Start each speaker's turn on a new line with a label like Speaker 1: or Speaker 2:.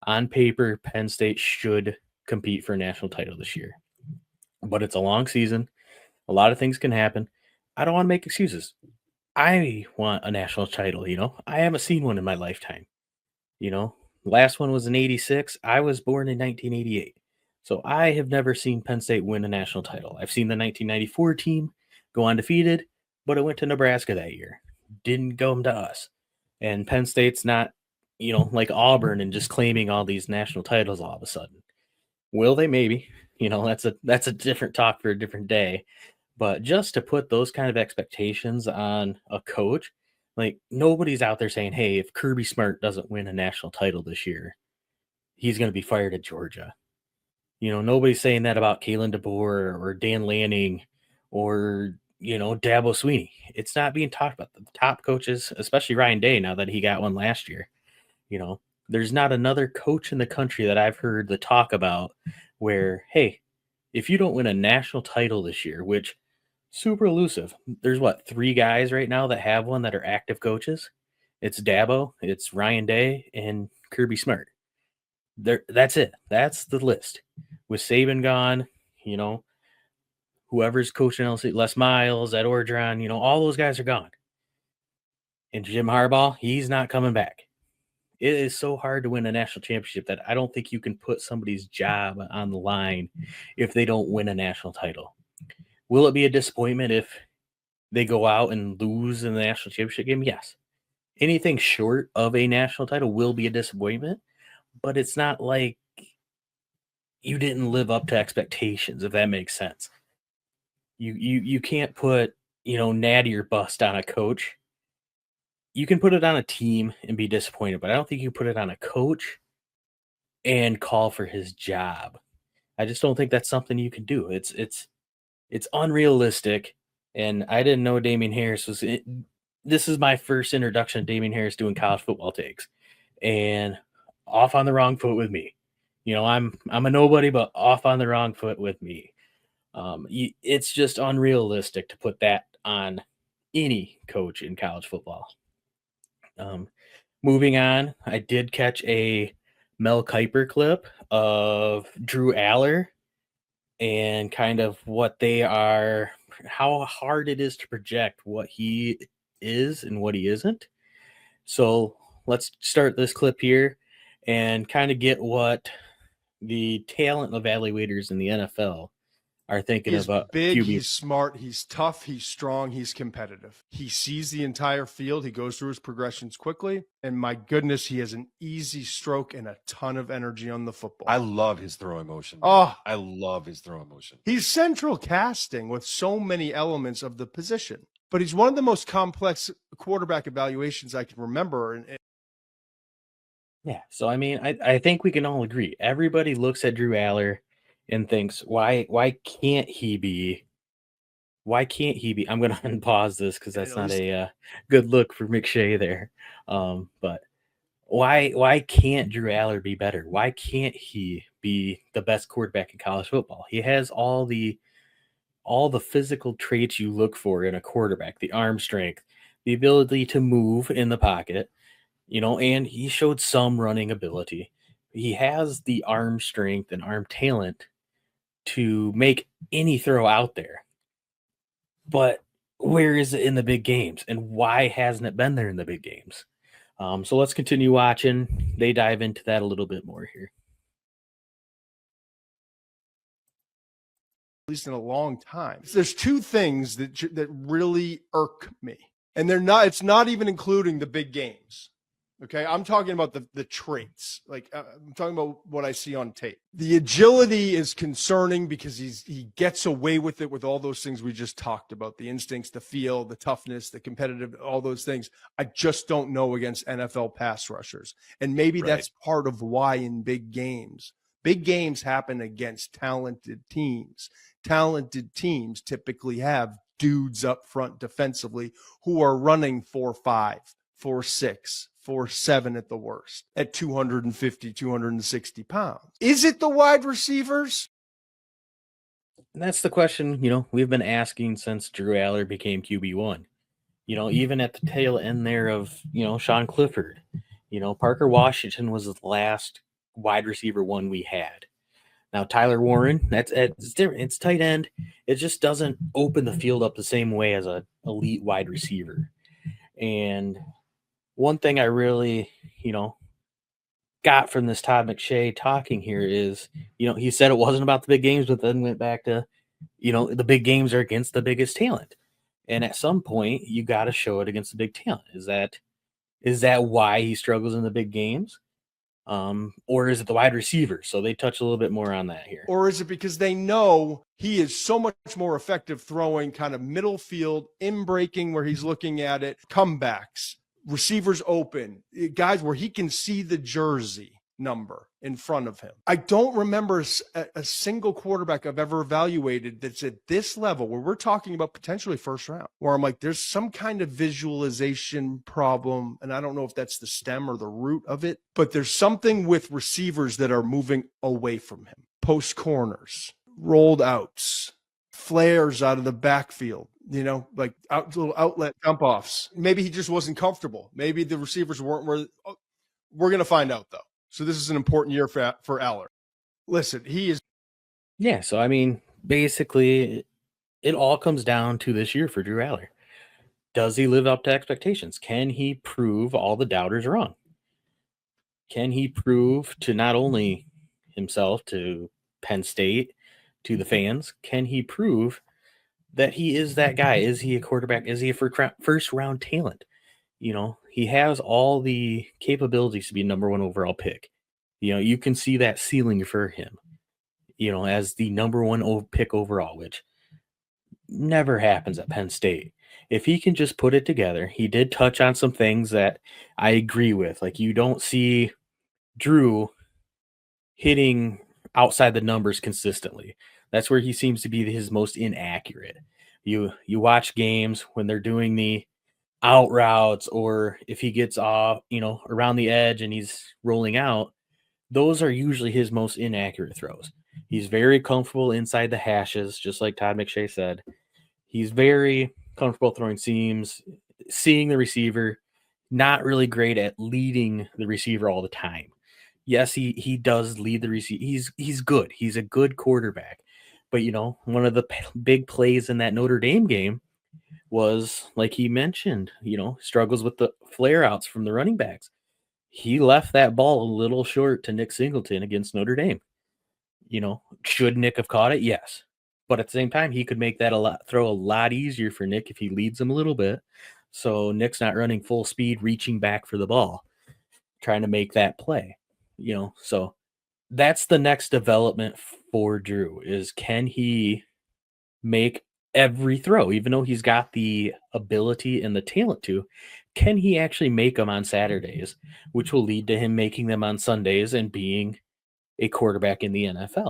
Speaker 1: on paper, Penn State should compete for a national title this year. But it's a long season. A lot of things can happen. I don't want to make excuses. I want a national title, I haven't seen one in my lifetime. Last one was in 86. I was born in 1988. So I have never seen Penn State win a national title. I've seen the 1994 team go undefeated, but it went to Nebraska that year. Didn't go to us. And Penn State's not, like Auburn and just claiming all these national titles all of a sudden. Will they? Maybe. That's a different talk for a different day. But just to put those kind of expectations on a coach, like nobody's out there saying, hey, if Kirby Smart doesn't win a national title this year, he's going to be fired at Georgia. Nobody's saying that about Kalen DeBoer or Dan Lanning or, Dabo Sweeney. It's not being talked about. The top coaches, especially Ryan Day, now that he got one last year, there's not another coach in the country that I've heard the talk about where, hey, if you don't win a national title this year, which super elusive. There's 3 guys right now that have one that are active coaches. It's Dabo, it's Ryan Day, and Kirby Smart. That's it. That's the list. With Saban gone, whoever's coaching LSU, Les Miles, Ed Orgeron, all those guys are gone. And Jim Harbaugh, he's not coming back. It is so hard to win a national championship that I don't think you can put somebody's job on the line if they don't win a national title. Will it be a disappointment if they go out and lose in the national championship game? Yes. Anything short of a national title will be a disappointment, but it's not like you didn't live up to expectations, if that makes sense. You can't put, Natty-or-Bust on a coach. You can put it on a team and be disappointed, but I don't think you put it on a coach and call for his job. I just don't think that's something you can do. It's unrealistic, and I didn't know Damien Harris was it. This is my first introduction to Damien Harris doing college football takes, and off on the wrong foot with me. I'm a nobody, but off on the wrong foot with me. It's just unrealistic to put that on any coach in college football. Moving on, I did catch a Mel Kiper clip of Drew Allar and kind of what they are, how hard it is to project what he is and what he isn't. So let's start this clip here and kind of get what the talent evaluators in the NFL are thinking about.
Speaker 2: He's big, he's smart, he's tough, he's strong, he's competitive. He sees the entire field. He goes through his progressions quickly. And my goodness, he has an easy stroke and a ton of energy on the football.
Speaker 3: I love his throw motion.
Speaker 2: Oh,
Speaker 3: I love his throw motion.
Speaker 2: He's central casting with so many elements of the position. But he's one of the most complex quarterback evaluations I can remember.
Speaker 1: Yeah, so I mean, I think we can all agree. Everybody looks at Drew Allar and thinks, why can't he be? I'm going to unpause this because that's not a good look for McShay there. But why can't Drew Allar be better? Why can't he be the best quarterback in college football? He has all the physical traits you look for in a quarterback: the arm strength, the ability to move in the pocket, and he showed some running ability. He has the arm strength and arm talent to make any throw out there. But where is it in the big games? And why hasn't it been there in the big games? So let's continue watching. They dive into that a little bit more here.
Speaker 2: At least in a long time. There's 2 things that really irk me. And it's not even including the big games. Okay, I'm talking about the traits. Like I'm talking about what I see on tape. The agility is concerning because he gets away with it with all those things we just talked about: the instincts, the feel, the toughness, the competitive, all those things. I just don't know against NFL pass rushers, and maybe that's part of why in big games happen against talented teams. Talented teams typically have dudes up front defensively who are running 4.5, 4.6. 4.7 at the worst, at 250, 260 pounds. Is it the wide receivers?
Speaker 1: And that's the question, we've been asking since Drew Allar became QB1. Even at the tail end there of, Sean Clifford. Parker Washington was the last wide receiver one we had. Now, Tyler Warren, it's different. It's tight end. It just doesn't open the field up the same way as an elite wide receiver. And one thing I really, got from this Todd McShay talking here is, he said it wasn't about the big games, but then went back to, the big games are against the biggest talent. And at some point, you got to show it against the big talent. Is that why he struggles in the big games? Or is it the wide receiver? So they touch a little bit more on that here.
Speaker 2: Or is it because they know he is so much more effective throwing kind of middle field, in breaking where he's looking at it, comebacks, receivers open, guys where he can see the jersey number in front of him. I don't remember a single quarterback I've ever evaluated that's at this level where we're talking about potentially first round, where I'm like, there's some kind of visualization problem. And I don't know if that's the stem or the root of it, but there's something with receivers that are moving away from him. Post corners, rolled outs, flares out of the backfield, like little outlet dump offs. Maybe he just wasn't comfortable. Maybe the receivers weren't where. We're going to find out though. So this is an important year for Allar. Listen, he is.
Speaker 1: Yeah. So, basically it all comes down to this year for Drew Allar. Does he live up to expectations? Can he prove all the doubters wrong? Can he prove to not only himself, to Penn State, to the fans, can he prove that he is that guy? Is he a quarterback? Is he a first round talent? He has all the capabilities to be number one overall pick. You can see that ceiling for him, as the number one pick overall, which never happens at Penn State. If he can just put it together, he did touch on some things that I agree with. Like, you don't see Drew hitting outside the numbers consistently. That's where he seems to be his most inaccurate. You watch games when they're doing the out routes, or if he gets off, around the edge and he's rolling out, those are usually his most inaccurate throws. He's very comfortable inside the hashes, just like Todd McShay said. He's very comfortable throwing seams, seeing the receiver, not really great at leading the receiver all the time. Yes, he does lead the receiver. He's good. He's a good quarterback. But, one of the big plays in that Notre Dame game was, like he mentioned, struggles with the flare outs from the running backs. He left that ball a little short to Nick Singleton against Notre Dame. Should Nick have caught it? Yes. But at the same time, he could make that throw a lot easier for Nick if he leads him a little bit. So Nick's not running full speed, reaching back for the ball, trying to make that play. So that's the next development for Drew, is can he make every throw, even though he's got the ability and the talent to? Can he actually make them on Saturdays, which will lead to him making them on Sundays and being a quarterback in the NFL?